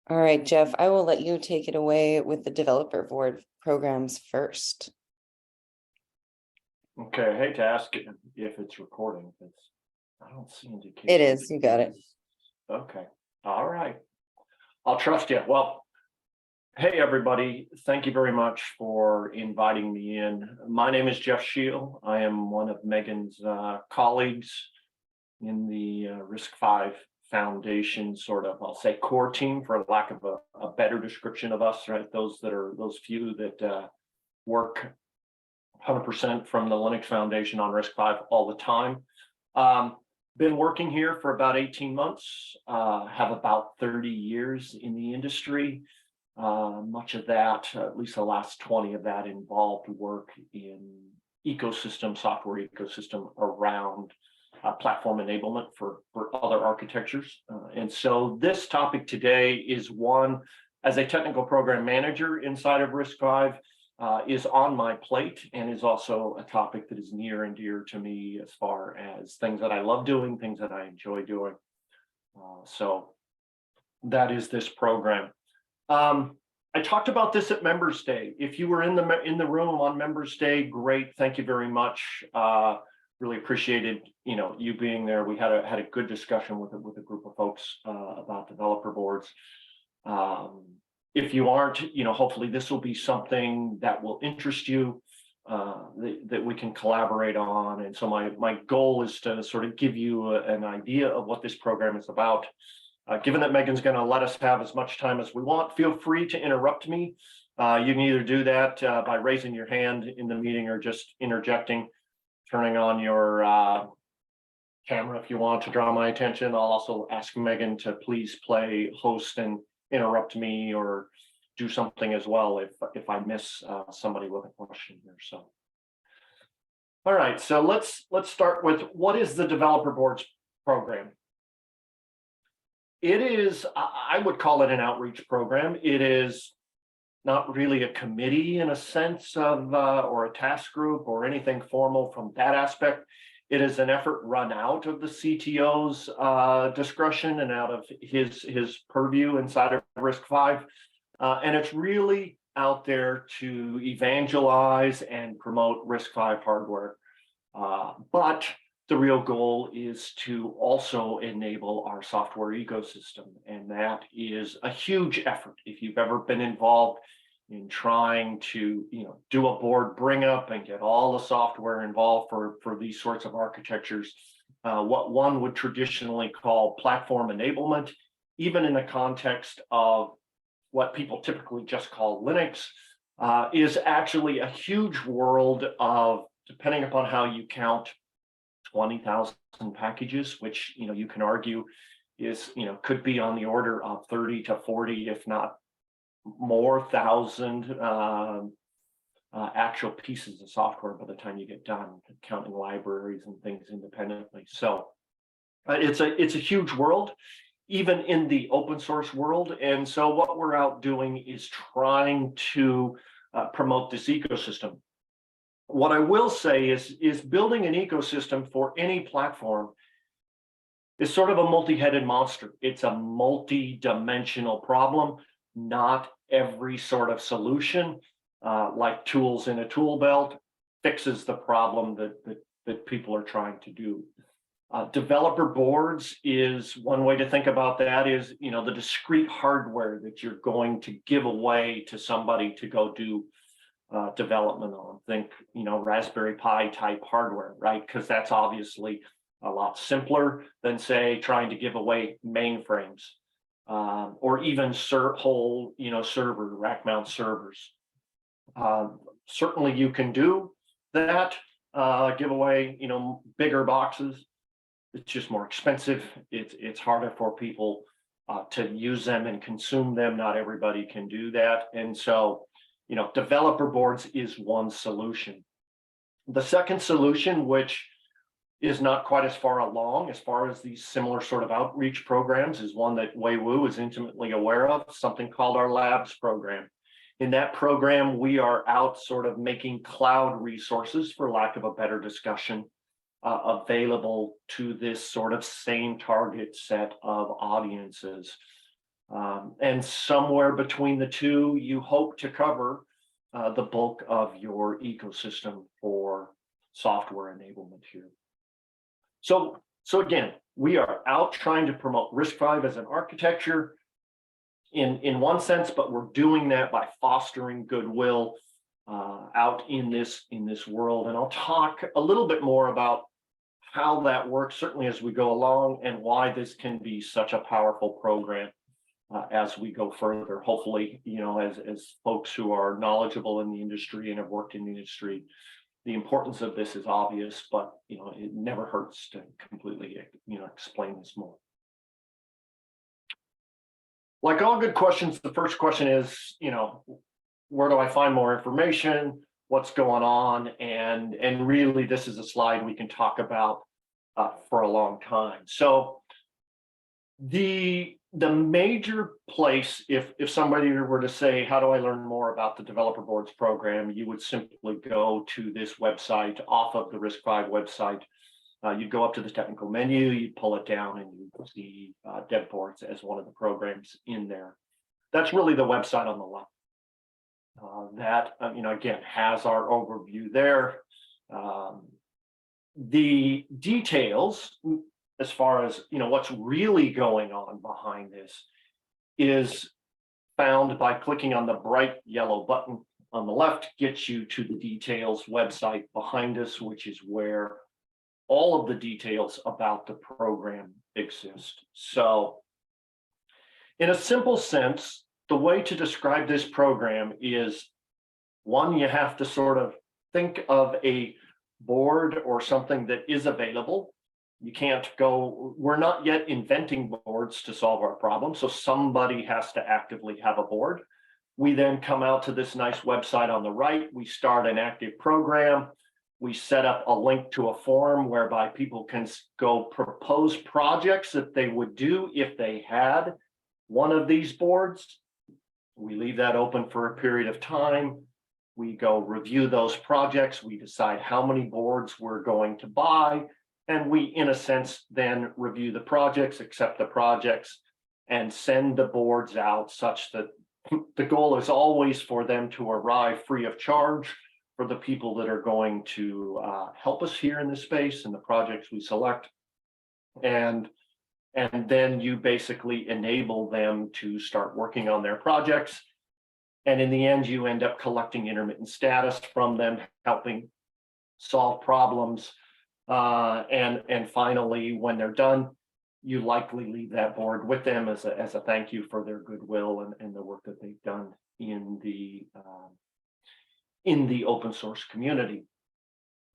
All right, Jeff, I will let you take it away with the developer board programs first. Okay, I hate to ask if it's recording. I don't see indication. It is, you got it. Okay, all right. I'll trust you. Well, hey everybody, thank you very much for inviting me in. My name is Jeff Scheel. I am one of Megan's colleagues in the RISC-V Foundation sort of, I'll say, core team, for lack of a better description of us, right? Those few that work 100% from the Linux Foundation on RISC-V all the time. Been working here for about 18 months, have about 30 years in the industry. Much of that, at least the last 20 of that, involved work in software ecosystem around platform enablement for other architectures. And so this topic today is one, as a technical program manager inside of RISC-V, is on my plate, and is also a topic that is near and dear to me as far as things that I love doing, things that I enjoy doing. So that is this program. I talked about this at Members Day. If you were in the room on Members Day, great. Thank you very much. Really appreciated you being there. We had a good discussion with a group of folks about developer boards. If you aren't, hopefully this will be something that will interest you, that we can collaborate on. And so my goal is to sort of give you an idea of what this program is about. Given that Megan's going to let us have as much time as we want, feel free to interrupt me. You can either do that by raising your hand in the meeting, or just interjecting, turning on your camera if you want to draw my attention. I'll also ask Megan to please play host and interrupt me, or do something as well if I miss somebody with a question here. So, all right, so let's start with, what is the developer boards program? It is, I would call it an outreach program. It is not really a committee in a sense of, or a task group or anything formal from that aspect. It is an effort run out of the CTO's discretion and out of his purview inside of RISC-V. And it's really out there to evangelize and promote RISC-V hardware. But the real goal is to also enable our software ecosystem. And that is a huge effort. If you've ever been involved in trying to do a board bring up and get all the software involved for these sorts of architectures, what one would traditionally call platform enablement, even in the context of what people typically just call Linux, is actually a huge world of, depending upon how you count, 20,000 packages, which you can argue is could be on the order of 30 to 40, if not more, thousand actual pieces of software by the time you get done, counting libraries and things independently. So it's a huge world, even in the open source world. And so what we're out doing is trying to promote this ecosystem. What I will say is building an ecosystem for any platform is sort of a multi-headed monster. It's a multi-dimensional problem. Not every sort of solution, like tools in a tool belt, fixes the problem that people are trying to do. Developer boards is one way to think about that, is the discrete hardware that you're going to give away to somebody to go do development on. Think Raspberry Pi type hardware, right? Because that's obviously a lot simpler than, say, trying to give away mainframes, or even whole server rack mount servers. Certainly you can do that, give away bigger boxes. It's just more expensive. It's harder for people to use them and consume them. Not everybody can do that. And so developer boards is one solution. The second solution, which is not quite as far along as far as these similar sort of outreach programs, is one that Wei Wu is intimately aware of, something called our labs program. In that program, we are out sort of making cloud resources, for lack of a better discussion, available to this sort of same target set of audiences. And somewhere between the two, you hope to cover the bulk of your ecosystem for software enablement here. So again, we are out trying to promote RISC-V as an architecture in one sense, but we're doing that by fostering goodwill out in this world. And I'll talk a little bit more about how that works, certainly as we go along, and why this can be such a powerful program as we go further. Hopefully, as folks who are knowledgeable in the industry and have worked in the industry, the importance of this is obvious, but it never hurts to completely explain this more. Like all good questions, the first question is, where do I find more information? What's going on? And really, this is a slide we can talk about for a long time. So the major place, if somebody were to say, how do I learn more about the Developer Boards program, you would simply go to this website off of the RISC-V website. You'd go up to the technical menu, you'd pull it down, and you'd see Dev Boards as one of the programs in there. That's really the website on the left. That, again, has our overview there. The details, as far as what's really going on behind this, is found by clicking on the bright yellow button on the left. Gets you to the details website behind us, which is where all of the details about the program exist. So in a simple sense, the way to describe this program is, one, you have to sort of think of a board or something that is available. You can't go, we're not yet inventing boards to solve our problem, so somebody has to actively have a board. We then come out to this nice website on the right. We start an active program. We set up a link to a form whereby people can go propose projects that they would do if they had one of these boards. We leave that open for a period of time. We go review those projects. We decide how many boards we're going to buy. And we, in a sense, then review the projects, accept the projects, and send the boards out such that the goal is always for them to arrive free of charge for the people that are going to help us here in this space and the projects we select. And then you basically enable them to start working on their projects. And in the end, you end up collecting intermittent status from them, helping solve problems. And finally, when they're done, you likely leave that board with them as a thank you for their goodwill and the work that they've done in the open source community.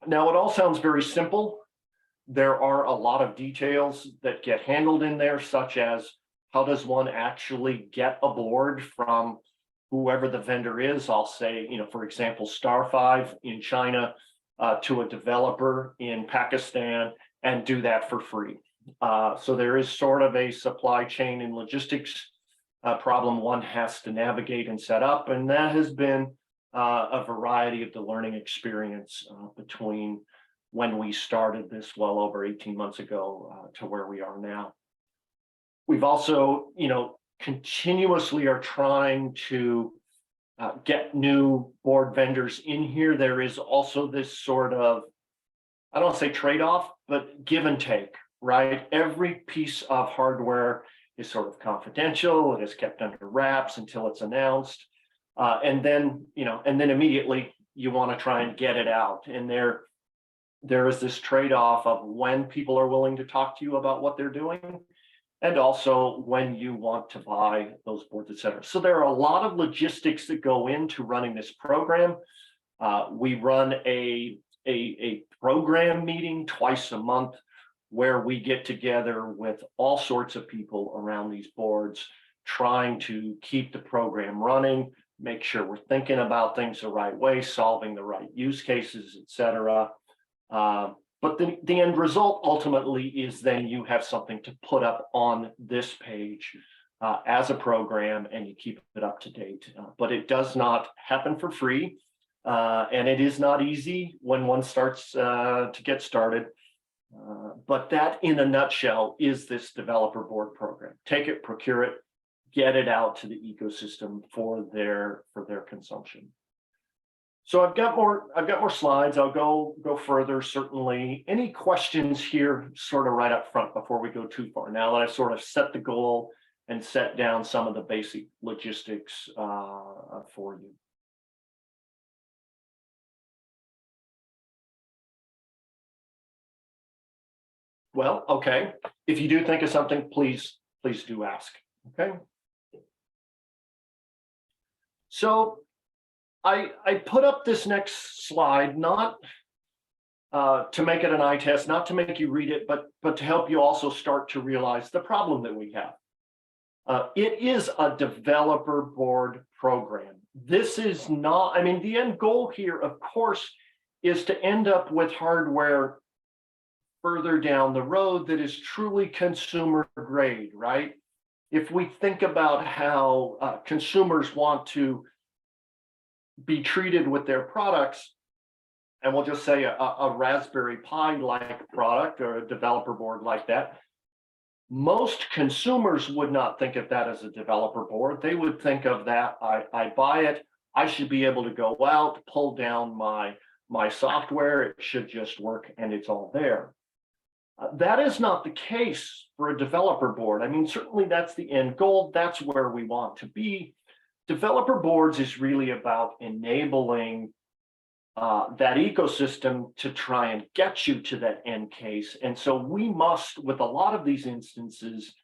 Now, it all sounds very simple. There are a lot of details that get handled in there, such as how does one actually get a board from whoever the vendor is. I'll say, for example, Star5 in China to a developer in Pakistan, and do that for free. So there is sort of a supply chain and logistics problem one has to navigate and set up, and that has been a variety of the learning experience between when we started this well over 18 months ago to where we are now. We've also, continuously are trying to get new board vendors in here. There is also this sort of, I don't want to say trade-off, but give and take, right? Every piece of hardware is sort of confidential. It is kept under wraps until it's announced. And then immediately you want to try and get it out. And there is this trade-off of when people are willing to talk to you about what they're doing, and also when you want to buy those boards, et cetera. So there are a lot of logistics that go into running this program. We run a program meeting twice a month where we get together with all sorts of people around these boards, trying to keep the program running, make sure we're thinking about things the right way, solving the right use cases, et cetera. But the end result ultimately is then you have something to put up on this page as a program, and you keep it up to date. But it does not happen for free, and it is not easy when one starts to get started. But that, in a nutshell, is this developer board program. Take it, procure it, get it out to the ecosystem for their consumption. So I've got more slides. I'll go further, certainly. Any questions here sort of right up front before we go too far? Now that I've sort of set the goal and set down some of the basic logistics for you. Well, okay. If you do think of something, please do ask. Okay. So I put up this next slide, not to make it an eye test, not to make you read it, but to help you also start to realize the problem that we have. It is a developer board program. This is not, I mean, the end goal here, of course, is to end up with hardware further down the road that is truly consumer grade, right? If we think about how consumers want to be treated with their products, and we'll just say a Raspberry Pi-like product or a developer board like that, most consumers would not think of that as a developer board. They would think of that, I buy it, I should be able to go out, pull down my software, it should just work, and it's all there. That is not the case for a developer board. I mean, certainly that's the end goal. That's where we want to be. Developer boards is really about enabling that ecosystem to try and get you to that end case. And so we must, with a lot of these instances,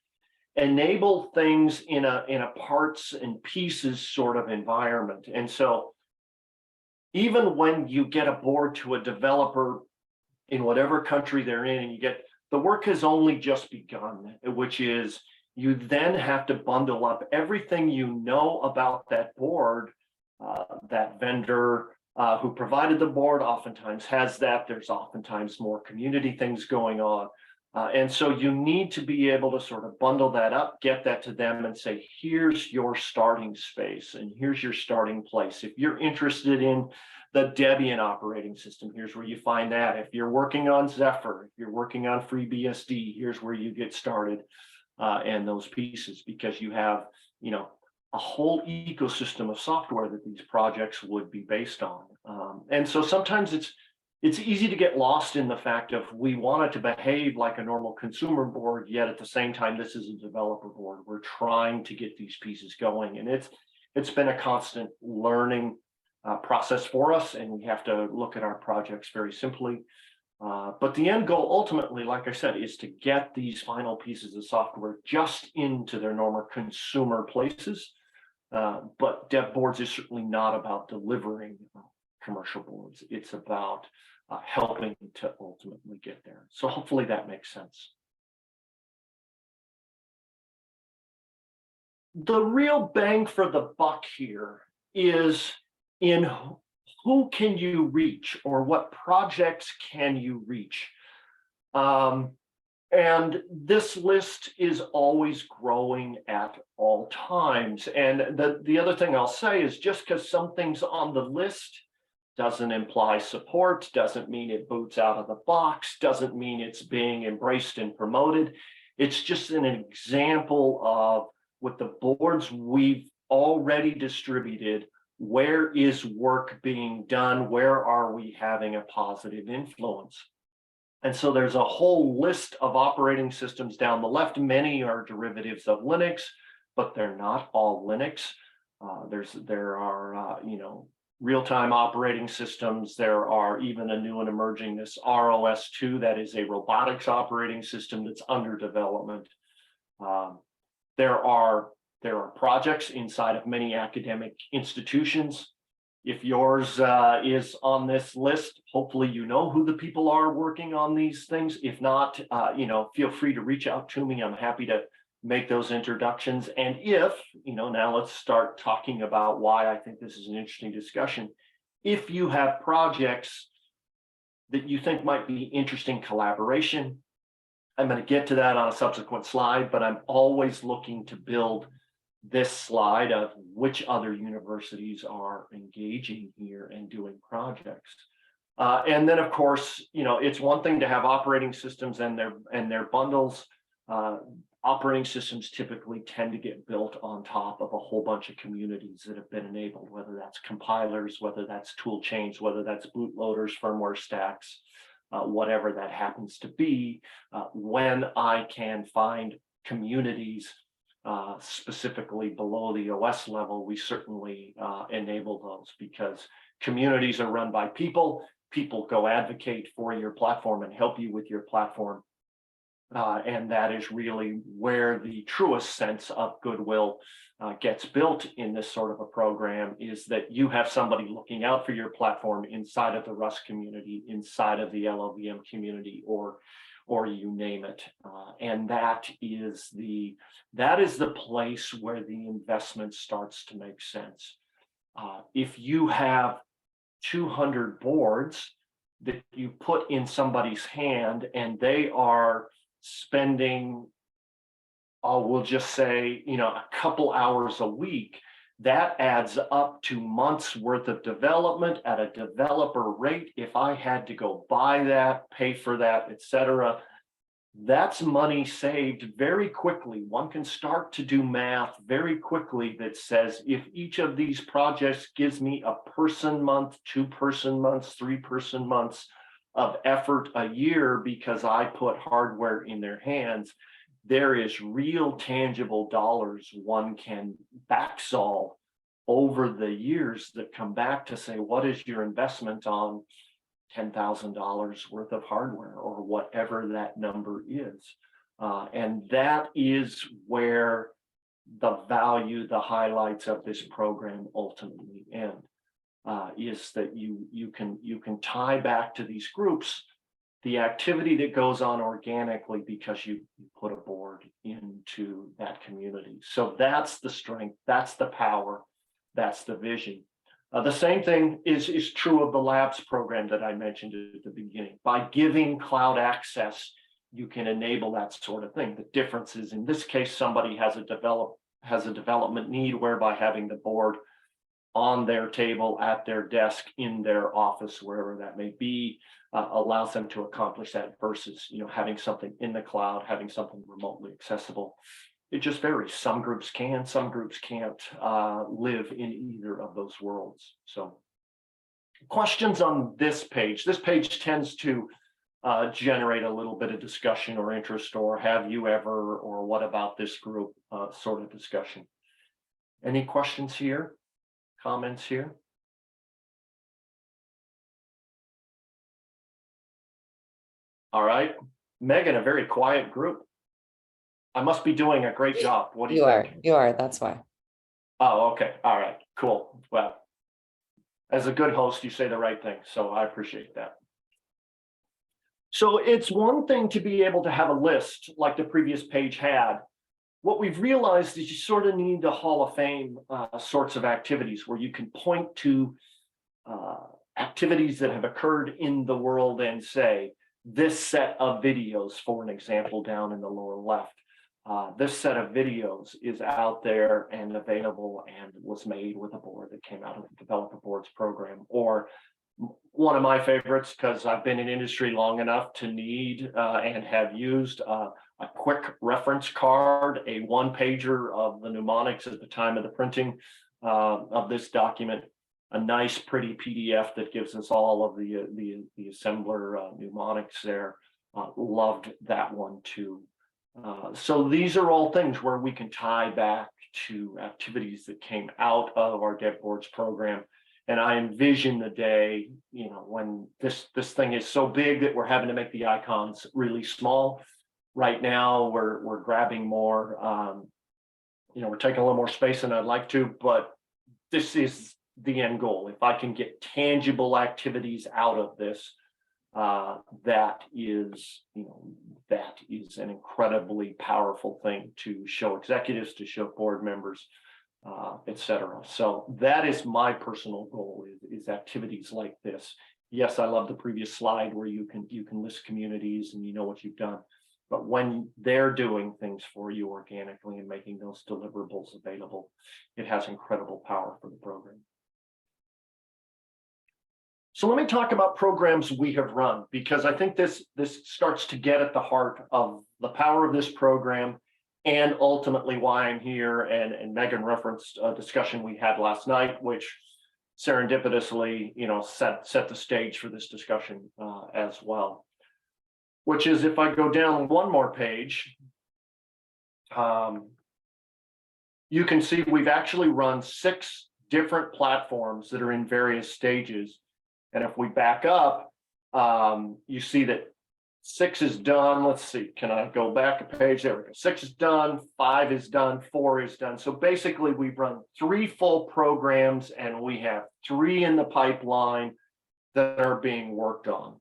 enable things in a parts and pieces sort of environment. And so even when you get a board to a developer in whatever country they're in, and you get, the work has only just begun, which is you then have to bundle up everything you know about that board. That vendor who provided the board oftentimes has that. There's oftentimes more community things going on. And so you need to be able to sort of bundle that up, get that to them and say, here's your starting space and here's your starting place. If you're interested in the Debian operating system, here's where you find that. If you're working on Zephyr, if you're working on FreeBSD, here's where you get started and those pieces, because you have, you know, a whole ecosystem of software that these projects would be based on. And so sometimes it's easy to get lost in the fact of we want it to behave like a normal consumer board, yet at the same time, this is a developer board. We're trying to get these pieces going, and it's been a constant learning process for us, and we have to look at our projects very simply. But the end goal ultimately, like I said, is to get these final pieces of software just into their normal consumer places. But dev boards is certainly not about delivering commercial boards. It's about helping to ultimately get there. So hopefully that makes sense. The real bang for the buck here is in who can you reach, or what projects can you reach? And this list is always growing at all times. And the other thing I'll say is just because something's on the list doesn't imply support, doesn't mean it boots out of the box, doesn't mean it's being embraced and promoted. It's just an example of, with the boards we've already distributed, where is work being done? Where are we having a positive influence? And so there's a whole list of operating systems down the left. Many are derivatives of Linux, but they're not all Linux. There are you know, real-time operating systems. There are even a new and emerging, this ROS2, that is a robotics operating system that's under development. There are projects inside of many academic institutions. If yours is on this list, hopefully you know who the people are working on these things. If not, you know, feel free to reach out to me. I'm happy to make those introductions. And if, you know, now let's start talking about why I think this is an interesting discussion. If you have projects that you think might be interesting collaboration, I'm going to get to that on a subsequent slide, but I'm always looking to build this slide of which other universities are engaging here and doing projects. And then, of course, you know, it's one thing to have operating systems and their bundles. operating systems typically tend to get built on top of a whole bunch of communities that have been enabled, whether that's compilers, whether that's tool chains, whether that's bootloaders, firmware stacks, whatever that happens to be. When I can find communities specifically below the OS level, we certainly enable those, because communities are run by people. People go advocate for your platform and help you with your platform. And that is really where the truest sense of goodwill gets built in this sort of a program, is that you have somebody looking out for your platform inside of the RISC community, inside of the LLVM community, or you name it. And that is the place where the investment starts to make sense. If you have 200 boards that you put in somebody's hand and they are spending, we'll just say, a couple hours a week, that adds up to months worth of development at a developer rate. If I had to go buy that, pay for that, etc., that's money saved very quickly. One can start to do math very quickly that says, if each of these projects gives me a person month, 2 person months, 3 person months of effort a year because I put hardware in their hands, there is real tangible dollars one can back solve over the years that come back to say, what is your investment on $10,000 worth of hardware, or whatever that number is. And that is where the value, the highlights of this program ultimately end, is that you can tie back to these groups the activity that goes on organically because you put a board into that community. So that's the strength, that's the power, that's the vision. The same thing is true of the labs program that I mentioned at the beginning. By giving cloud access, you can enable that sort of thing. The difference is, in this case, somebody has a development need whereby having the board on their table, at their desk, in their office, wherever that may be, allows them to accomplish that, versus having something in the cloud, having something remotely accessible. It just varies. Some groups can, some groups can't live in either of those worlds. So questions on this page. This page tends to generate a little bit of discussion or interest, or have you ever, or what about this group sort of discussion. Any questions here? Comments here? All right. Megan, a very quiet group. I must be doing a great job. What do you think? You are, that's why. Oh, okay. All right, cool. Well, as a good host, you say the right thing, so I appreciate that. So it's one thing to be able to have a list like the previous page had. What we've realized is you sort of need the Hall of Fame sorts of activities, where you can point to activities that have occurred in the world and say, this set of videos, for an example, down in the lower left, this set of videos is out there and available and was made with a board that came out of the Developer Boards program. Or one of my favorites, because I've been in industry long enough to need and have used a quick reference card, a one-pager of the mnemonics at the time of the printing of this document, a nice pretty PDF that gives us all of the assembler mnemonics there. Loved that one too. So these are all things where we can tie back to activities that came out of our Dev Boards program. And I envision the day, when this thing is so big that we're having to make the icons really small. Right now, we're grabbing more. We're taking a little more space than I'd like to, but this is the end goal. If I can get tangible activities out of this, that is an incredibly powerful thing to show executives, to show board members, etc. So that is my personal goal, is activities like this. Yes, I love the previous slide where you can list communities and what you've done, but when they're doing things for you organically and making those deliverables available, it has incredible power for the program. So let me talk about programs we have run, because I think this starts to get at the heart of the power of this program and ultimately why I'm here. And Megan referenced a discussion we had last night, which serendipitously, set the stage for this discussion as well. Which is, if I go down one more page, you can see we've actually run 6 different platforms that are in various stages. And if we back up, you see that 6 is done. Let's see, can I go back a page? There we go. 6 is done, 5 is done, 4 is done. So basically we've run 3 full programs and we have 3 in the pipeline that are being worked on.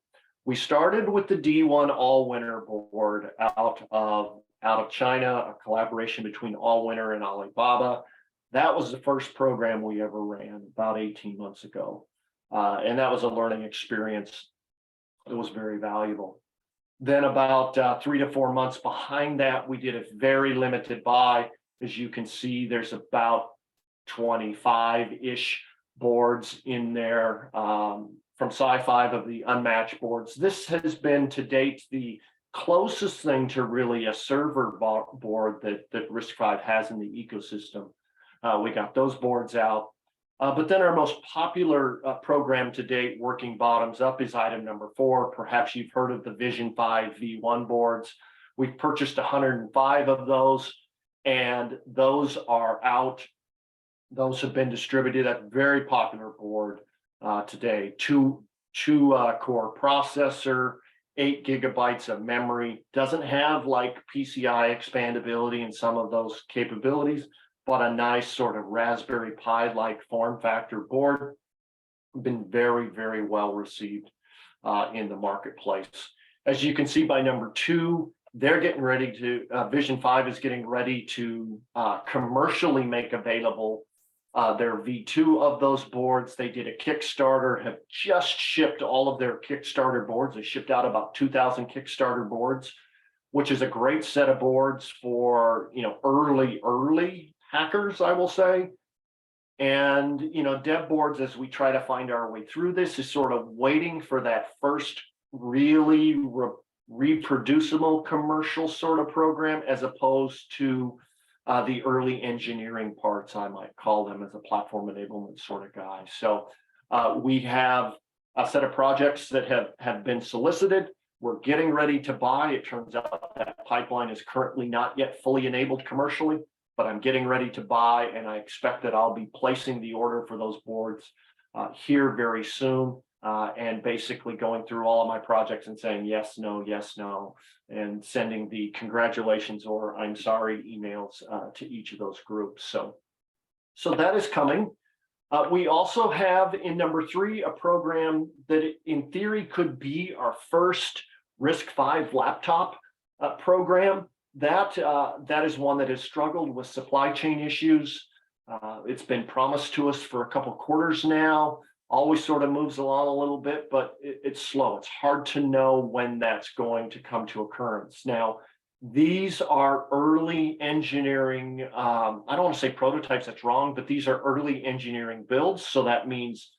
We started with the D1 All-Winner board out of China, a collaboration between All-Winner and Alibaba. That was the first program we ever ran about 18 months ago. And that was a learning experience. It was very valuable. Then about 3 to 4 months behind that, we did a very limited buy. As you can see, there's about 25-ish boards in there from Sci-Fi of the unmatched boards. This has been to date the closest thing to really a server board that RISC-V has in the ecosystem. We got those boards out. But then our most popular program to date, working bottoms up, is item number 4. Perhaps you've heard of the Vision 5 V1 boards. We've purchased 105 of those, and those are out. Those have been distributed at a very popular board today. Two core processor, 8 gigabytes of memory. Doesn't have like PCI expandability and some of those capabilities, but a nice sort of Raspberry Pi-like form factor board. Been very, very well received in the marketplace. As you can see by number 2, they're getting ready to, Vision 5 is getting ready to commercially make available their V2 of those boards. They did a Kickstarter, have just shipped all of their Kickstarter boards. They shipped out about 2,000 Kickstarter boards, which is a great set of boards for, early hackers, I will say. And, dev boards, as we try to find our way through this, is sort of waiting for that first really reproducible commercial sort of program, as opposed to the early engineering parts, I might call them, as a platform enablement sort of guy. So we have a set of projects that have been solicited. We're getting ready to buy. It turns out that pipeline is currently not yet fully enabled commercially, but I'm getting ready to buy, and I expect that I'll be placing the order for those boards here very soon, and basically going through all of my projects and saying yes, no, and sending the congratulations or I'm sorry emails to each of those groups. So that is coming. We also have in number 3 a program that in theory could be our first RISC-V laptop program. That is one that has struggled with supply chain issues. It's been promised to us for a couple quarters now. Always sort of moves along a little bit, but it's slow. It's hard to know when that's going to come to occurrence. Now, these are early engineering. I don't want to say prototypes, that's wrong, but these are early engineering builds. So that means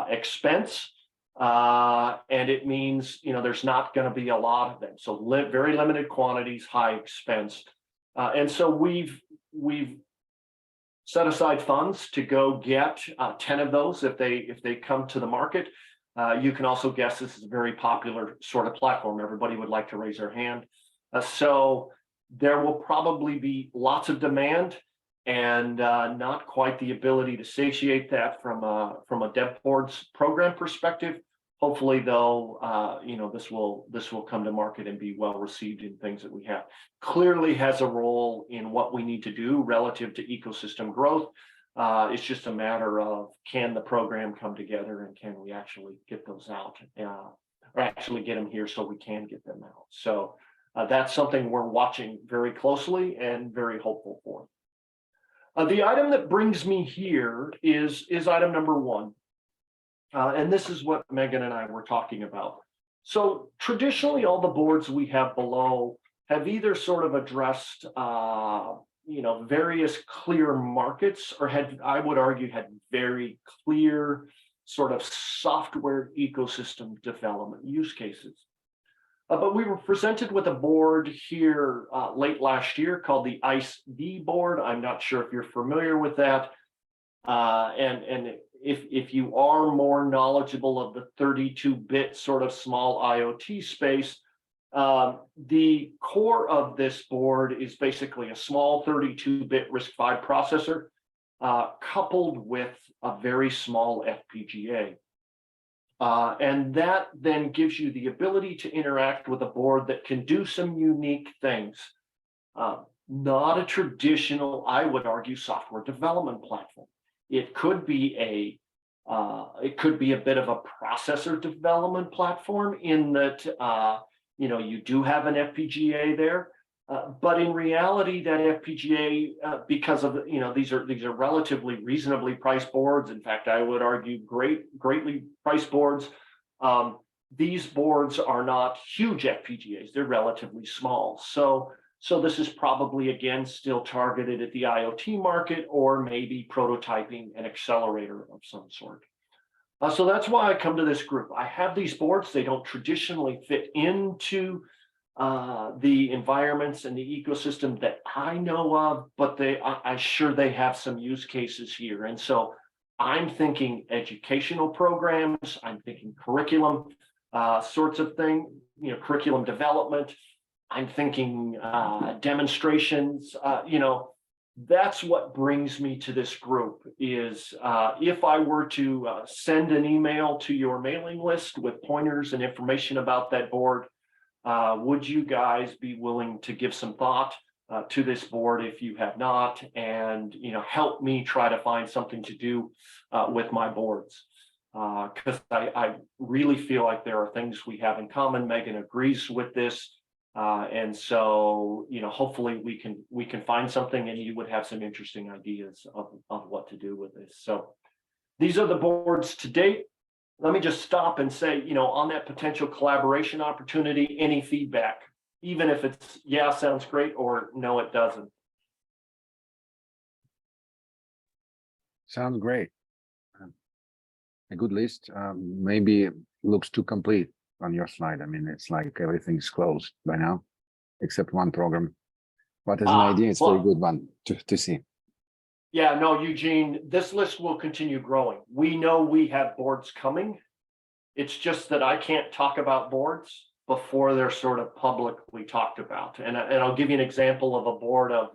expense. And it means, there's not going to be a lot of them. So very limited quantities, high expense. And so we've set aside funds to go get 10 of those if they come to the market. You can also guess this is a very popular sort of platform. Everybody would like to raise their hand. So there will probably be lots of demand and not quite the ability to satiate that from a dev boards program perspective. Hopefully, though, this will come to market and be well received in things that we have. Clearly has a role in what we need to do relative to ecosystem growth. It's just a matter of, can the program come together and can we actually get those out, or actually get them here so we can get them out. So that's something we're watching very closely and very hopeful for. The item that brings me here is item number 1. And this is what Megan and I were talking about. So traditionally, all the boards we have below have either sort of addressed, various clear markets, or I would argue, had very clear sort of software ecosystem development use cases. But we were presented with a board here late last year called the RISC-V board. I'm not sure if you're familiar with that. And if you are more knowledgeable of the 32-bit sort of small IoT space, the core of this board is basically a small 32-bit RISC-V processor coupled with a very small FPGA. And that then gives you the ability to interact with a board that can do some unique things. Not a traditional, I would argue, software development platform. It could be a bit of a processor development platform in that you do have an FPGA there, but in reality, that FPGA, because of these are relatively reasonably priced boards. In fact, I would argue greatly priced boards. These boards are not huge FPGAs; they're relatively small. So this is probably, again, still targeted at the IoT market or maybe prototyping an accelerator of some sort. So that's why I come to this group. I have these boards. They don't traditionally fit into the environments and the ecosystem that I know of, but I'm sure they have some use cases here. And so I'm thinking educational programs. I'm thinking curriculum sorts of thing, curriculum development. I'm thinking demonstrations, that's what brings me to this group is if I were to send an email to your mailing list with pointers and information about that board, would you guys be willing to give some thought to this board if you have not, and help me try to find something to do with my boards? Because I really feel like there are things we have in common. Megan agrees with this. And so, hopefully we can find something and you would have some interesting ideas of what to do with this. So these are the boards to date. Let me just stop and say, on that potential collaboration opportunity, any feedback, even if it's, yeah, sounds great, or no, it doesn't. Sounds great. A good list. Maybe looks too complete on your slide. I mean, it's like everything's closed by now, except one program. But as an idea, it's a very good one to see. Yeah, no, Eugene, this list will continue growing. We know we have boards coming. It's just that I can't talk about boards before they're sort of publicly talked about. And I'll give you an example of a board of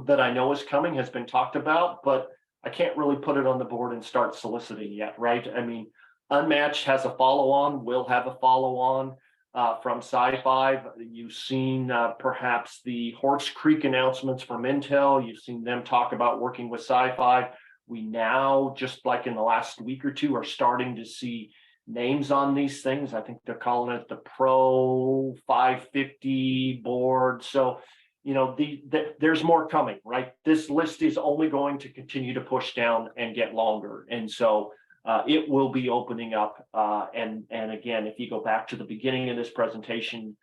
that I know is coming, has been talked about, but I can't really put it on the board and start soliciting yet, right? I mean, Unmatched has a follow-on, will have a follow-on from Sci-Fi. You've seen perhaps the Horse Creek announcements from Intel. You've seen them talk about working with Sci-Fi. We now, just like in the last week or two, are starting to see names on these things. I think they're calling it the Pro 550 board. So, there's more coming, right? This list is only going to continue to push down and get longer. And so it will be opening up. And again, if you go back to the beginning of this presentation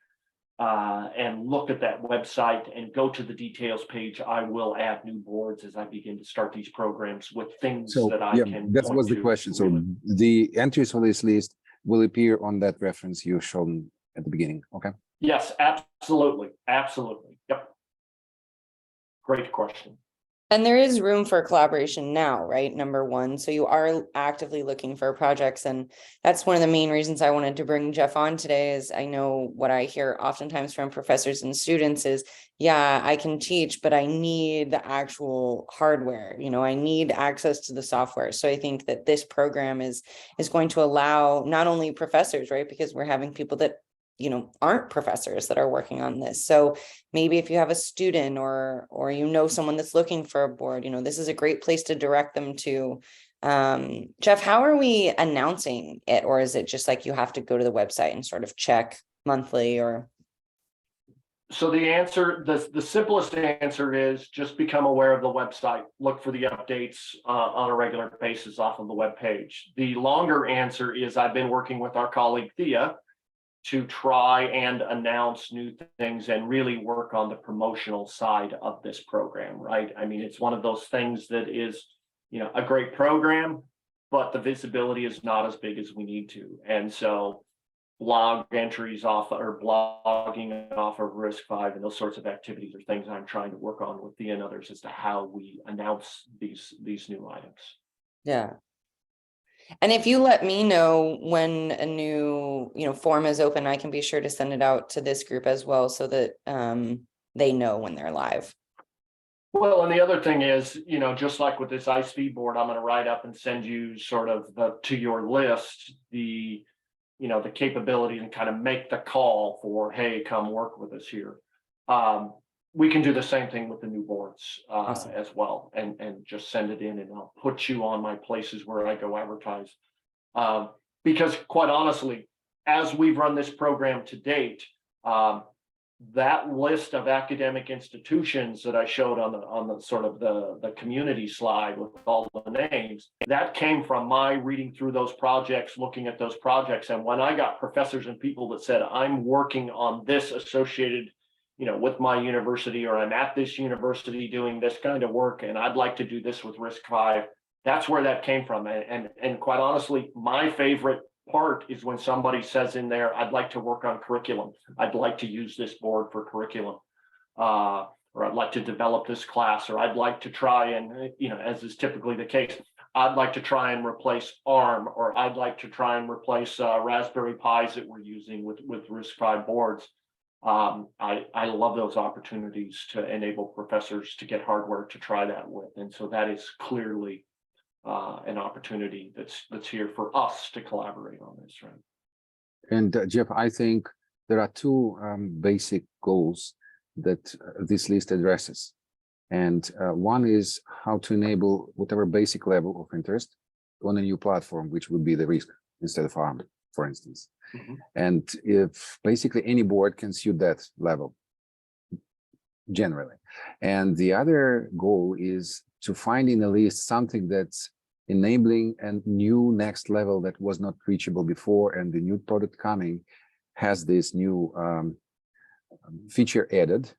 and look at that website and go to the details page, I will add new boards as I begin to start these programs with things that I can. That was the question. So the entries for this list will appear on that reference you shown at the beginning. Okay. Yes, absolutely. Absolutely. Yep. Great question. And there is room for collaboration now, right? Number one. So you are actively looking for projects. And that's one of the main reasons I wanted to bring Jeff on today is I know what I hear oftentimes from professors and students is, yeah, I can teach, but I need the actual hardware. I need access to the software. So I think that this program is going to allow not only professors, right? Because we're having people that aren't professors that are working on this. So maybe if you have a student or someone that's looking for a board, this is a great place to direct them to. Jeff, how are we announcing it? Or is it just like you have to go to the website and sort of check monthly or? So the answer, the simplest answer is just become aware of the website, look for the updates on a regular basis off of the web page. The longer answer is I've been working with our colleague Thea to try and announce new things and really work on the promotional side of this program, right? I mean, it's one of those things that is, a great program, but the visibility is not as big as we need to. And so blog entries off or blogging off of RISC-V and those sorts of activities are things I'm trying to work on with Thea and others as to how we announce these new items. Yeah. And if you let me know when a new, form is open, I can be sure to send it out to this group as well so that they know when they're live. Well, and the other thing is, just like with this RISC-V board, I'm going to write up and send you sort of to your list, the capability and kind of make the call for, hey, come work with us here. We can do the same thing with the new boards Awesome. as well, and just send it in, and I'll put you on my places where I go advertise. Because quite honestly, as we've run this program to date, that list of academic institutions that I showed on the sort of the community slide with all the names, that came from my reading through those projects, looking at those projects. And when I got professors and people that said, I'm working on this associated, with my university, or I'm at this university doing this kind of work, and I'd like to do this with RISC-V, that's where that came from. And quite honestly, my favorite part is when somebody says in there, I'd like to work on curriculum. I'd like to use this board for curriculum, or I'd like to develop this class, or I'd like to try and, as is typically the case, I'd like to try and replace ARM, or I'd like to try and replace Raspberry Pis that we're using with RISC-V boards. I love those opportunities to enable professors to get hardware to try that with. And so that is clearly an opportunity that's here for us to collaborate on this, right? And Jeff, I think there are two basic goals that this list addresses. And one is how to enable whatever basic level of interest on a new platform, which would be the RISC instead of ARM, for instance. Mm-hmm. And if basically any board can suit that level generally. And the other goal is to find in a list something that's enabling a new next level that was not reachable before, and the new product coming has this new feature added,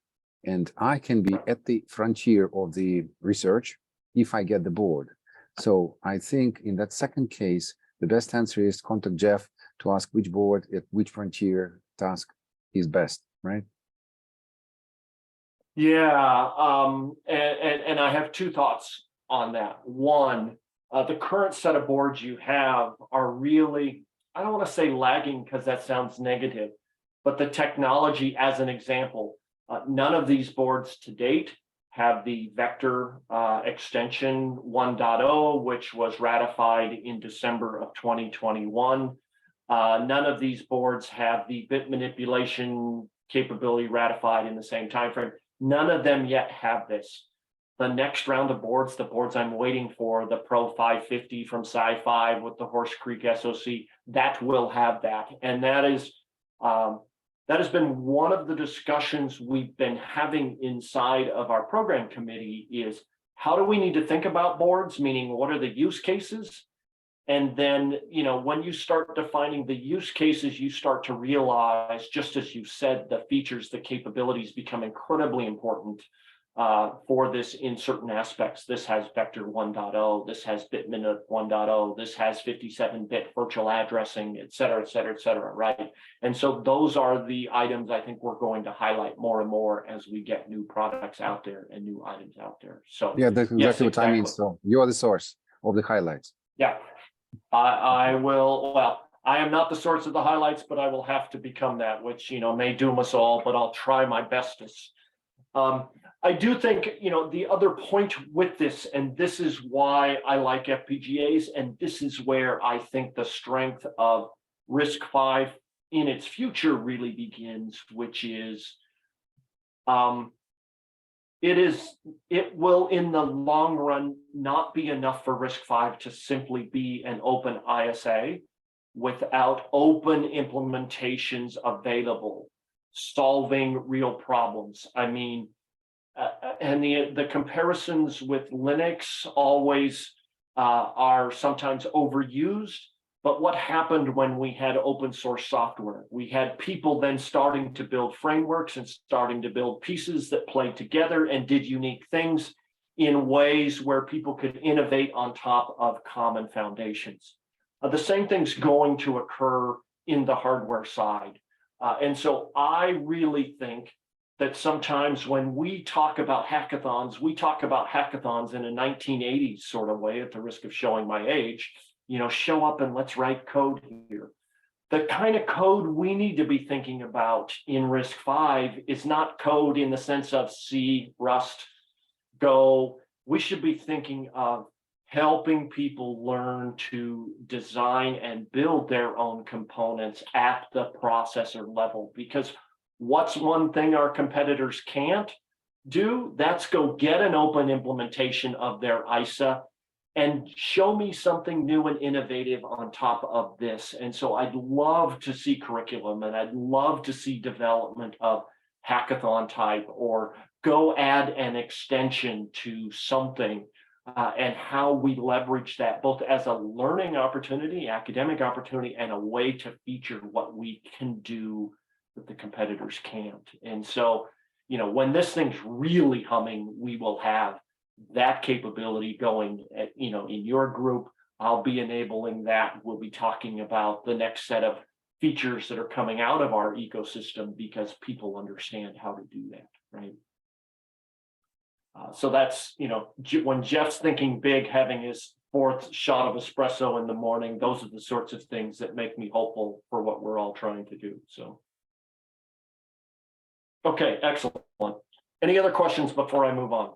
and I can be at the frontier of the research if I get the board. So I think in that second case, the best answer is contact Jeff to ask which board at which frontier task is best, right? Yeah, and I have two thoughts on that. One, the current set of boards you have are really, I don't want to say lagging because that sounds negative, but the technology, as an example, none of these boards to date have the vector extension 1.0, which was ratified in December of 2021. None of these boards have the bit manipulation capability ratified in the same timeframe. None of them yet have this. The next round of boards, the boards I'm waiting for, the Pro 550 from Sci-Fi with the Horse Creek SoC, that will have that. And that has been one of the discussions we've been having inside of our program committee is how do we need to think about boards, meaning what are the use cases? And then, when you start defining the use cases, you start to realize, just as you said, the features, the capabilities become incredibly important for this in certain aspects. This has vector 1.0, this has bit minute 1.0, this has 57-bit virtual addressing, et cetera, right? And so those are the items I think we're going to highlight more and more as we get new products out there and new items out there. So yeah, that's exactly what I mean. So you are the source of the highlights. Yeah. I will, well, I am not the source of the highlights, but I will have to become that, which, may doom us all, but I'll try my bestest. I do think, the other point with this, and this is why I like FPGAs, and this is where I think the strength of RISC-V in its future really begins, which is, it will in the long run not be enough for RISC-V to simply be an open ISA without open implementations available, solving real problems. I mean, and the comparisons with Linux always are sometimes overused. But what happened when we had open source software? We had people then starting to build frameworks and starting to build pieces that played together and did unique things in ways where people could innovate on top of common foundations. The same thing's going to occur in the hardware side. And so I really think that sometimes when we talk about hackathons, we talk about hackathons in a 1980s sort of way, at the risk of showing my age, show up and let's write code here. The kind of code we need to be thinking about in RISC-V is not code in the sense of C, Rust, Go. We should be thinking of helping people learn to design and build their own components at the processor level. Because what's one thing our competitors can't do? That's go get an open implementation of their ISA and show me something new and innovative on top of this. And so I'd love to see curriculum, and I'd love to see development of hackathon type, or go add an extension to something, and how we leverage that both as a learning opportunity, academic opportunity, and a way to feature what we can do that the competitors can't. And so, when this thing's really humming, we will have that capability going at, in your group. I'll be enabling that. We'll be talking about the next set of features that are coming out of our ecosystem because people understand how to do that, right? So that's, when Jeff's thinking big, having his 4th shot of espresso in the morning, those are the sorts of things that make me hopeful for what we're all trying to do. So, okay, excellent. Any other questions before I move on?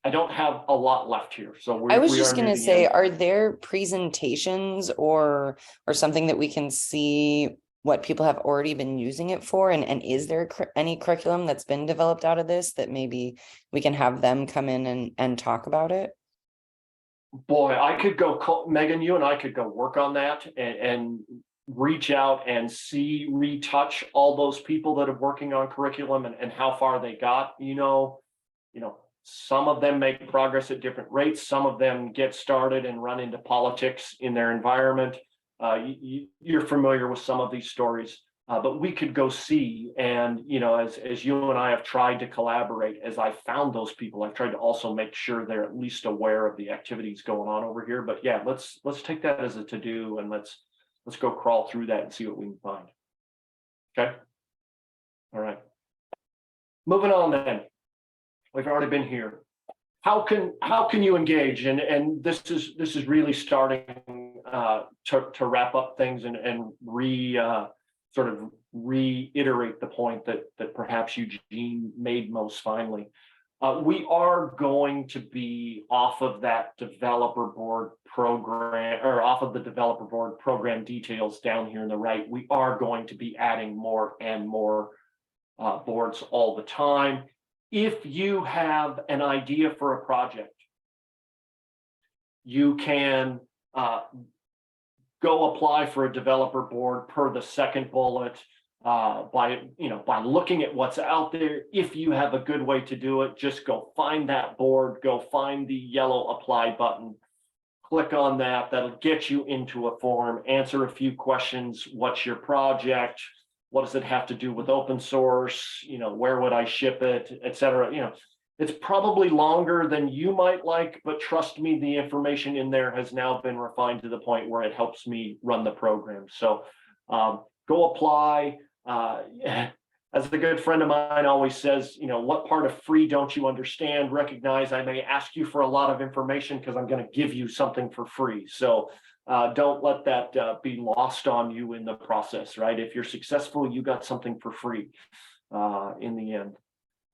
I don't have a lot left here, so I was just going to say, are there presentations or something that we can see what people have already been using it for? And is there any curriculum that's been developed out of this that maybe we can have them come in and talk about it? Boy, I could go, Megan, you and I could go work on that and reach out and retouch all those people that are working on curriculum and how far they got. Some of them make progress at different rates. Some of them get started and run into politics in their environment. You're familiar with some of these stories, but we could go see. And, as you and I have tried to collaborate, as I found those people, I've tried to also make sure they're at least aware of the activities going on over here. But yeah, let's take that as a to-do, and let's go crawl through that and see what we can find. Okay. All right. Moving on then. We've already been here. How can you engage? And this is really starting to wrap up things and sort of reiterate the point that perhaps Eugene made most finally. We are going to be off of that developer board program, or off of the developer board program details down here on the right. We are going to be adding more and more boards all the time. If you have an idea for a project, you can go apply for a developer board per the second bullet by looking at what's out there. If you have a good way to do it, just go find that board, go find the yellow apply button, click on that. That'll get you into a form, answer a few questions. What's your project? What does it have to do with open source? Where would I ship it, et cetera? It's probably longer than you might like, but trust me, the information in there has now been refined to the point where it helps me run the program. So go apply. As a good friend of mine always says, what part of free don't you understand? Recognize I may ask you for a lot of information because I'm going to give you something for free. So don't let that be lost on you in the process, right? If you're successful, you got something for free in the end.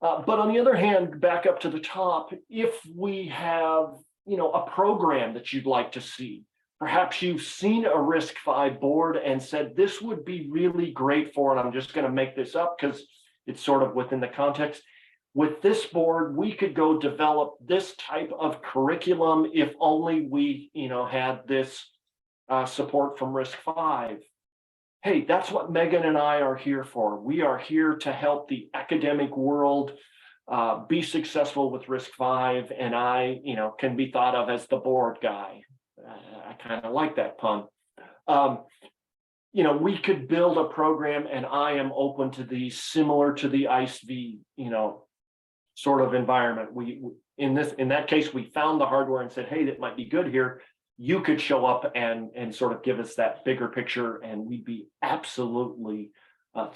But on the other hand, back up to the top, if we have, a program that you'd like to see, perhaps you've seen a RISC-V board and said, this would be really great for, and I'm just going to make this up because it's sort of within the context. With this board, we could go develop this type of curriculum if only we, had this support from RISC-V. Hey, that's what Megan and I are here for. We are here to help the academic world be successful with RISC-V, and I, can be thought of as the board guy. I kind of like that pun. We could build a program, and I am open to these similar to the RISC-V, sort of environment. In that case, we found the hardware and said, hey, that might be good here. you could show up and sort of give us that bigger picture, and we'd be absolutely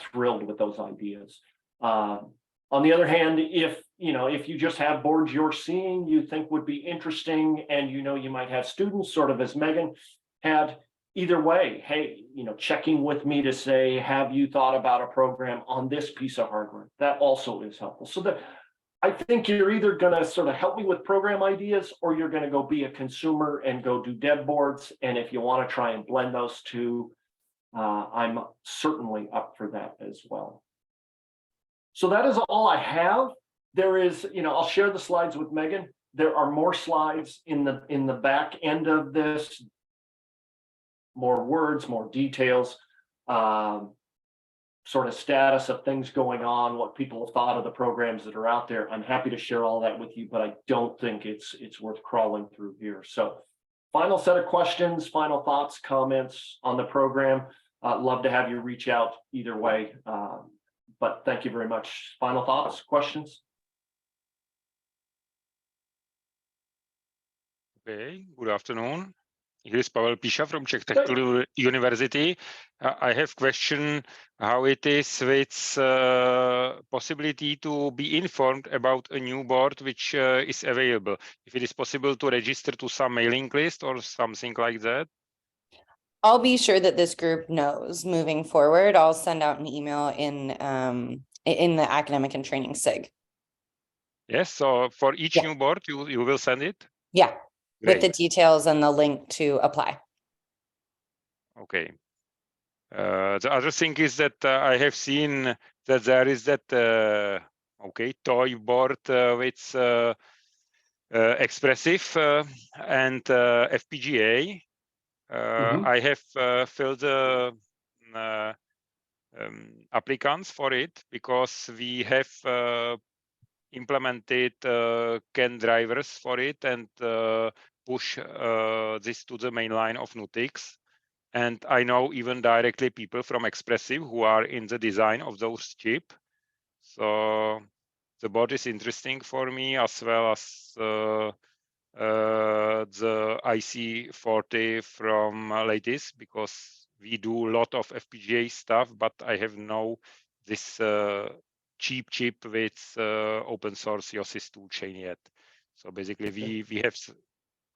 thrilled with those ideas. On the other hand, if you just have boards you're seeing you think would be interesting, and you might have students, sort of as Megan had, either way, hey, checking with me to say, have you thought about a program on this piece of hardware? That also is helpful. So that I think you're either going to sort of help me with program ideas, or you're going to go be a consumer and go do dev boards. And if you want to try and blend those two, I'm certainly up for that as well. So that is all I have. There is, I'll share the slides with Megan. There are more slides in the back end of this, more words, more details, sort of status of things going on, what people have thought of the programs that are out there. I'm happy to share all that with you, but I don't think it's worth crawling through here. So final set of questions, final thoughts, comments on the program. Love to have you reach out either way. But thank you very much. Final thoughts, questions? Okay, good afternoon. Here is Pavel Pisha from Czech Technical University. I have question how it is with possibility to be informed about a new board which is available. If it is possible to register to some mailing list or something like that. I'll be sure that this group knows moving forward. I'll send out an email in the academic and training SIG. Yes, so for each new board, you will send it? Yeah, Great. with the details and the link to apply. Okay. The other thing is that I have seen that there is that toy board with expressive and FPGA. I have filled the applicants for it because we have implemented CAN drivers for it and push this to the main line of Nutix. And I know even directly people from Expressive who are in the design of those chips. So the board is interesting for me, as well as the IC40 from latest, because we do a lot of FPGA stuff, but I have no this cheap chip with open source Yosys toolchain yet. So basically we have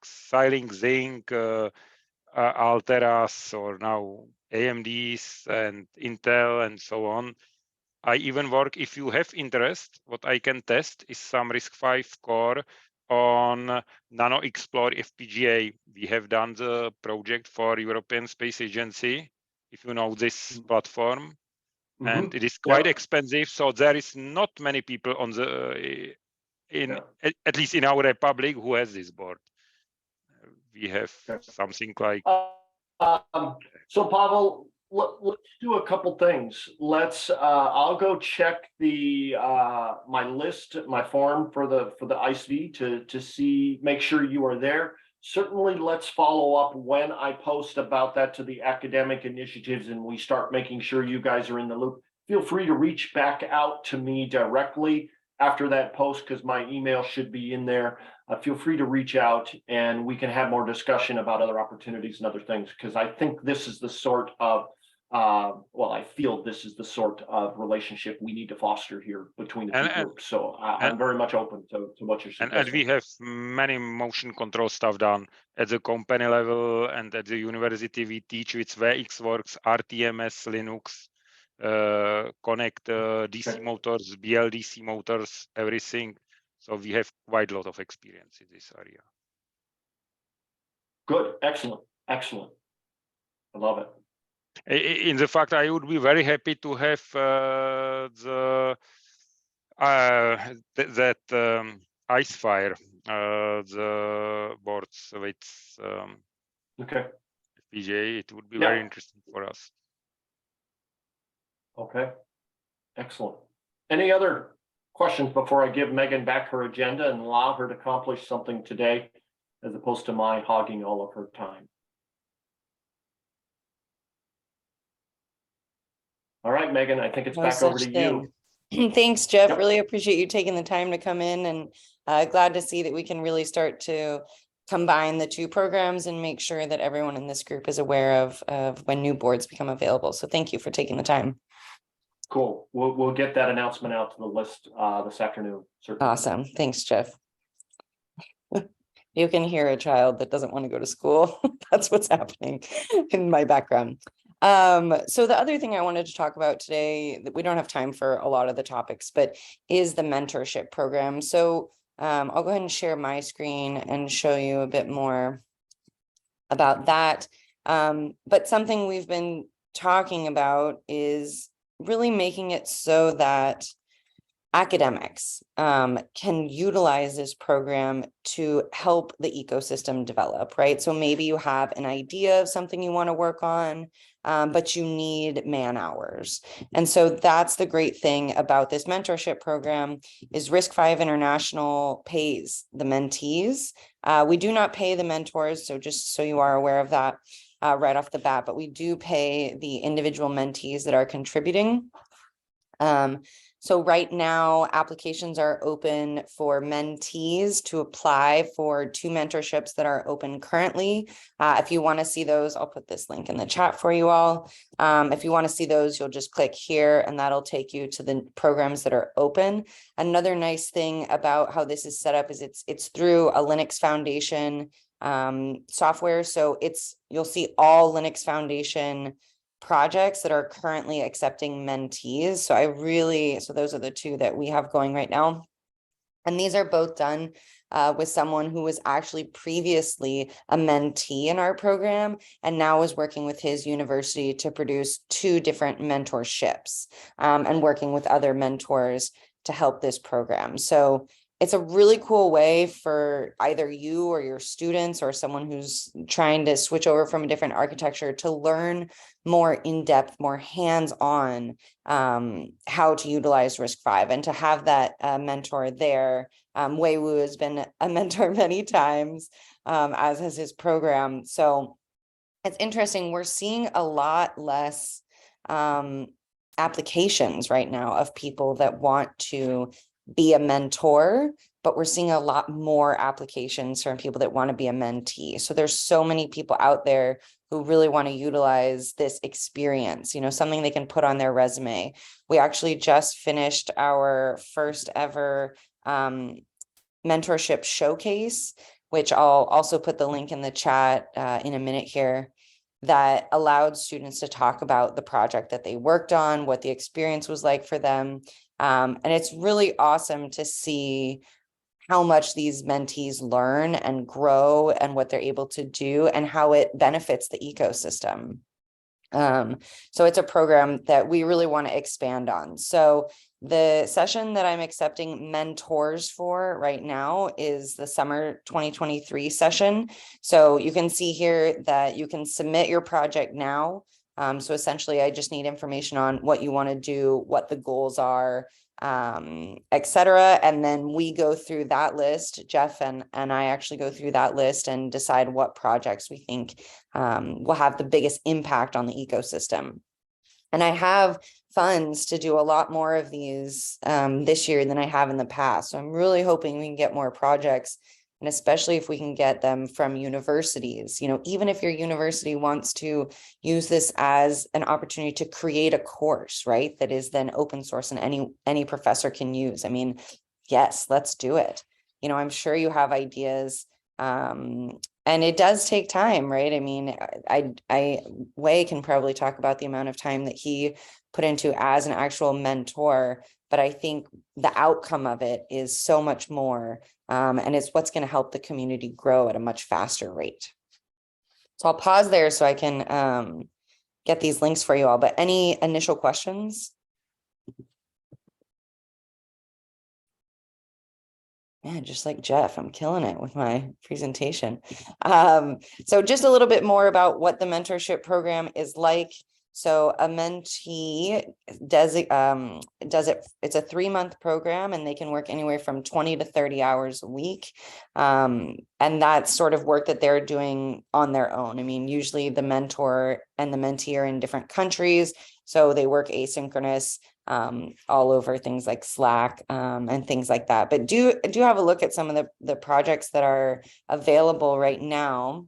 Xilinx, Zinc, Alteras, or now AMDs and Intel and so on. I even work, if you have interest, what I can test is some RISC-V core on Nano Explore FPGA. We have done the project for European Space Agency, if you know this platform. And it is quite expensive, so there is not many people on the at least in our republic who has this board. We have something like so Pavel, let's do a couple things. I'll go check the my form for the ISV to see, make sure you are there. Certainly, let's follow up when I post about that to the academic initiatives and we start making sure you guys are in the loop. Feel free to reach back out to me directly after that post, because my email should be in there. Feel free to reach out and we can have more discussion about other opportunities and other things, because I think this is the sort of I feel this is the sort of relationship we need to foster here between the two groups. So I'm very much open to what you're suggesting. And we have many motion control stuff done at the company level, and at the university we teach with VxWorks, RTMS, Linux, connect DC motors, BLDC motors, everything. So we have quite a lot of experience in this area. Good, excellent. I love it. In the fact, I would be very happy to have that Icefire, the boards with FPGA. It would be very interesting for us. Okay, excellent. Any other questions before I give Megan back her agenda and allow her to accomplish something today, as opposed to my hogging all of her time? All right, Megan, I think it's back over to you. Thanks, Jeff. Really appreciate you taking the time to come in, and glad to see that we can really start to combine the two programs and make sure that everyone in this group is aware of when new boards become available. So thank you for taking the time. Cool. We'll get that announcement out to the list this afternoon. Certainly. Awesome. Thanks, Jeff. You can hear a child that doesn't want to go to school. That's what's happening in my background. So the other thing I wanted to talk about today, that we don't have time for a lot of the topics, but is the mentorship program. So I'll go ahead and share my screen and show you a bit more about that. But something we've been talking about is really making it so that academics can utilize this program to help the ecosystem develop, right? So maybe you have an idea of something you want to work on, but you need man hours. And so that's the great thing about this mentorship program is RISC-V International pays the mentees. We do not pay the mentors, so just so you are aware of that right off the bat, but we do pay the individual mentees that are contributing. So right now, applications are open for mentees to apply for 2 mentorships that are open currently. If you want to see those, I'll put this link in the chat for you all. If you want to see those, you'll just click here and that'll take you to the programs that are open. Another nice thing about how this is set up is it's through a Linux Foundation software. So you'll see all Linux Foundation projects that are currently accepting mentees. So those are the 2 that we have going right now. And these are both done with someone who was actually previously a mentee in our program and now is working with his university to produce 2 different mentorships and working with other mentors to help this program. So it's a really cool way for either you or your students or someone who's trying to switch over from a different architecture to learn more in-depth, more hands-on how to utilize RISC-V and to have that mentor there. Wei Wu has been a mentor many times, as has his program. So it's interesting. We're seeing a lot less applications right now of people that want to be a mentor, but we're seeing a lot more applications from people that want to be a mentee. So there's so many people out there who really want to utilize this experience, something they can put on their resume. We actually just finished our first ever mentorship showcase, which I'll also put the link in the chat in a minute here, that allowed students to talk about the project that they worked on, what the experience was like for them. And it's really awesome to see how much these mentees learn and grow and what they're able to do and how it benefits the ecosystem. So it's a program that we really want to expand on. So the session that I'm accepting mentors for right now is the summer 2023 session. So you can see here that you can submit your project now. So essentially, I just need information on what you want to do, what the goals are, etc. And then we go through that list. Jeff and I actually go through that list and decide what projects we think will have the biggest impact on the ecosystem. And I have funds to do a lot more of these this year than I have in the past. So I'm really hoping we can get more projects, and especially if we can get them from universities. Even if your university wants to use this as an opportunity to create a course, right, that is then open source and any professor can use. I mean, yes, let's do it. I'm sure you have ideas. And it does take time, right? I mean, Wei can probably talk about the amount of time that he put into as an actual mentor, but I think the outcome of it is so much more, and it's what's going to help the community grow at a much faster rate. So I'll pause there so I can get these links for you all, but any initial questions? Man, just like Jeff, I'm killing it with my presentation. So just a little bit more about what the mentorship program is like. So a mentee does it, it's a 3-month program and they can work anywhere from 20 to 30 hours a week. And that's sort of work that they're doing on their own. I mean, usually the mentor and the mentee are in different countries, so they work asynchronous. all over things like Slack and things like that. But do have a look at some of the projects that are available right now.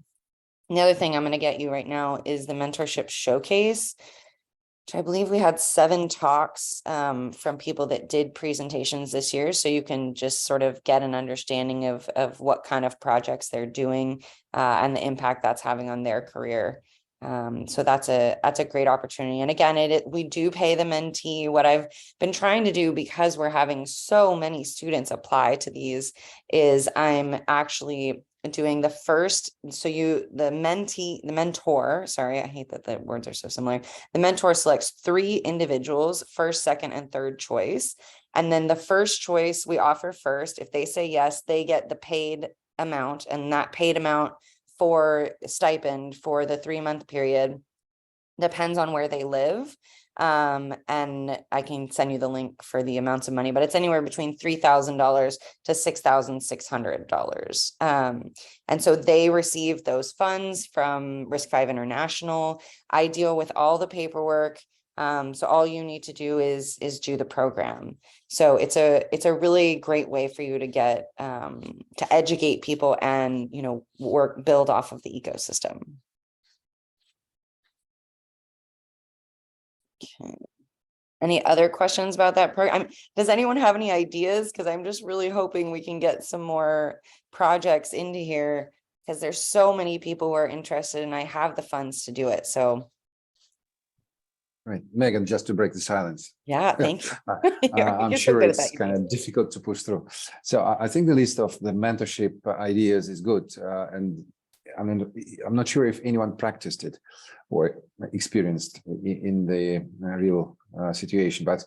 The other thing I'm going to get you right now is the Mentorship Showcase, which I believe we had 7 talks from people that did presentations this year. So you can just sort of get an understanding of what kind of projects they're doing and the impact that's having on their career. So that's a great opportunity. And again, we do pay the mentee. What I've been trying to do, because we're having so many students apply to these, is I'm actually doing the first, so the mentor, sorry, I hate that the words are so similar. The mentor selects 3 individuals, first, second, and third choice. And then the first choice we offer first. If they say yes, they get the paid amount, and that paid amount for stipend for the 3-month period depends on where they live. And I can send you the link for the amounts of money, but it's anywhere between $3,000 to $6,600. And so they receive those funds from RISC-V International. I deal with all the paperwork. So all you need to do is do the program. So it's a really great way for you to get to educate people and, you know, build off of the ecosystem. Okay. Any other questions about that program? Does anyone have any ideas? Because I'm just really hoping we can get some more projects into here, because there's so many people who are interested and I have the funds to do it. So. Right, Megan, just to break the silence. Yeah, thank you. I'm You're so sure good at it's that, kind of difficult to push through. So I think the list of the mentorship ideas is good. And I mean, I'm not sure if anyone practiced it or experienced in the real situation, but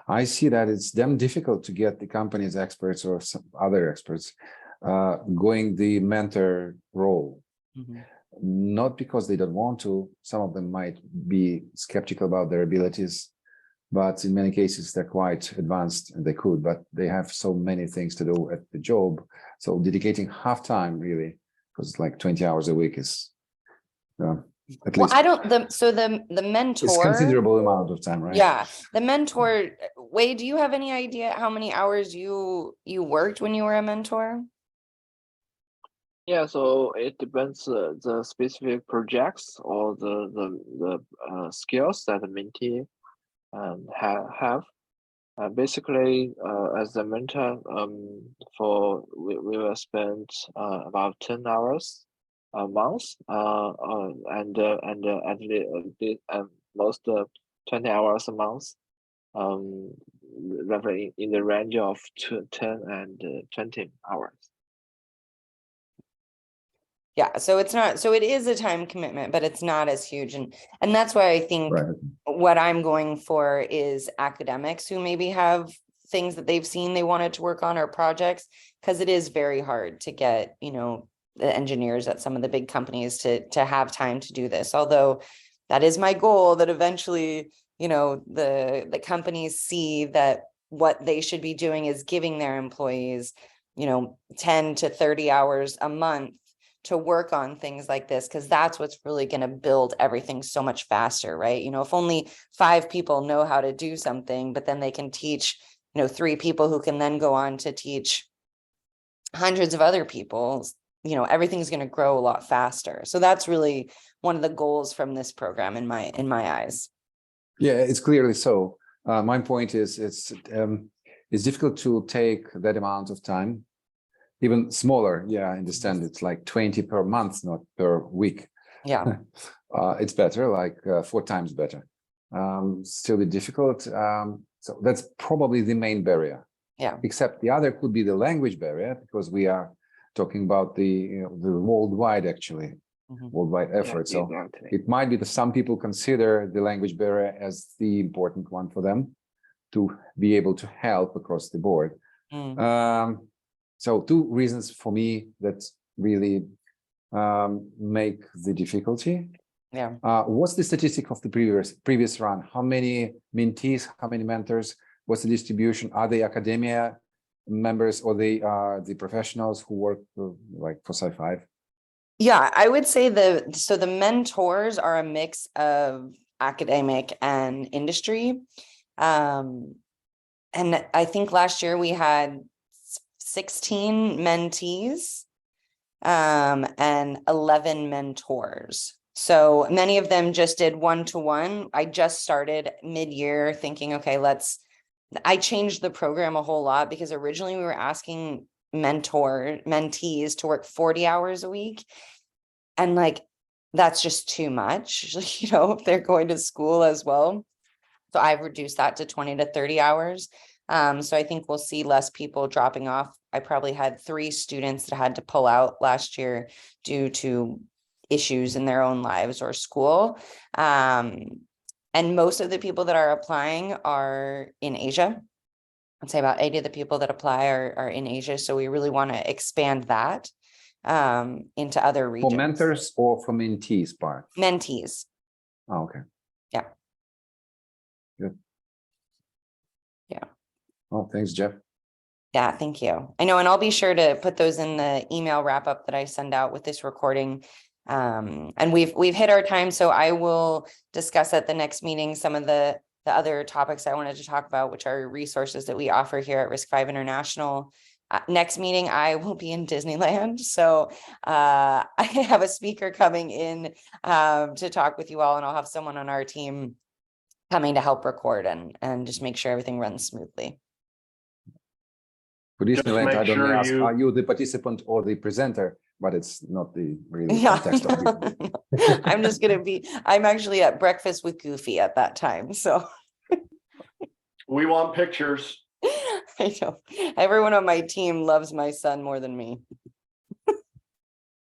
I see that it's damn difficult to get the company's experts or some other experts going the mentor role. Mm-hmm. Not because they don't want to. Some of them might be skeptical about their abilities, but in many cases they're quite advanced and they could, but they have so many things to do at the job. So dedicating half time, really, because it's like 20 hours a week is at least. I don't, so the mentor. It's considerable amount of time, right? Yeah. The mentor, Wade, do you have any idea how many hours you worked when you were a mentor? Yeah, so it depends the specific projects or the skills that the mentee have. Basically, as a mentor, we will spend about 10 hours a month, and most 20 hours a month, roughly in the range of 10 and 20 hours. Yeah, so it's not, so it is a time commitment, but it's not as huge. And that's why I think what I'm going for is academics who maybe have things that they've seen they wanted to work on or projects, because it is very hard to get, you know, the engineers at some of the big companies to have time to do this. Although that is my goal, that eventually, you know, the companies see that what they should be doing is giving their employees, you know, 10 to 30 hours a month to work on things like this, because that's what's really going to build everything so much faster, right? You know, if only 5 people know how to do something, but then they can teach, you know, 3 people who can then go on to teach hundreds of other people, you know, everything's going to grow a lot faster. So that's really one of the goals from this program in my eyes. Yeah, it's clearly so. My point is it's difficult to take that amount of time. Even smaller, yeah, I understand. It's like 20 per month, not per week. Yeah. It's better, like 4 times better. Still be difficult. So that's probably the main barrier. Yeah. Except the other could be the language barrier, because we are talking about the worldwide, actually, worldwide effort. So exactly. It might be that some people consider the language barrier as the important one for them to be able to help across the board. So 2 reasons for me that really make the difficulty. Yeah. What's the statistic of the previous run? How many mentees, how many mentors? What's the distribution? Are they academia members or they are the professionals who work like for Sci-5? Yeah, I would say the mentors are a mix of academic and industry. And I think last year we had 16 mentees and 11 mentors. So many of them just did one-to-one. I just started mid-year thinking, okay, I changed the program a whole lot because originally we were asking mentees to work 40 hours a week. And like, that's just too much, if they're going to school as well. So I've reduced that to 20 to 30 hours. So I think we'll see less people dropping off. I probably had 3 students that had to pull out last year due to issues in their own lives or school. And most of the people that are applying are in Asia. I'd say about 80 of the people that apply are in Asia. So we really want to expand that into other regions. For mentors or for mentees part? Mentees. Oh, okay. Yeah. Good. Yeah. Oh, thanks, Jeff. Yeah, thank you. I know, and I'll be sure to put those in the email wrap up that I send out with this recording. And we've hit our time, so I will discuss at the next meeting some of the other topics I wanted to talk about, which are resources that we offer here at RISC-V International. Next meeting, I will be in Disneyland, so I have a speaker coming in to talk with you all, and I'll have someone on our team coming to help record and just make sure everything runs smoothly. For Just Disneyland, make I don't sure ask, you- are you the participant or the presenter? But it's not the really Yeah, context of it. I'm actually at breakfast with Goofy at that time, so We want pictures. I know everyone on my team loves my son more than me.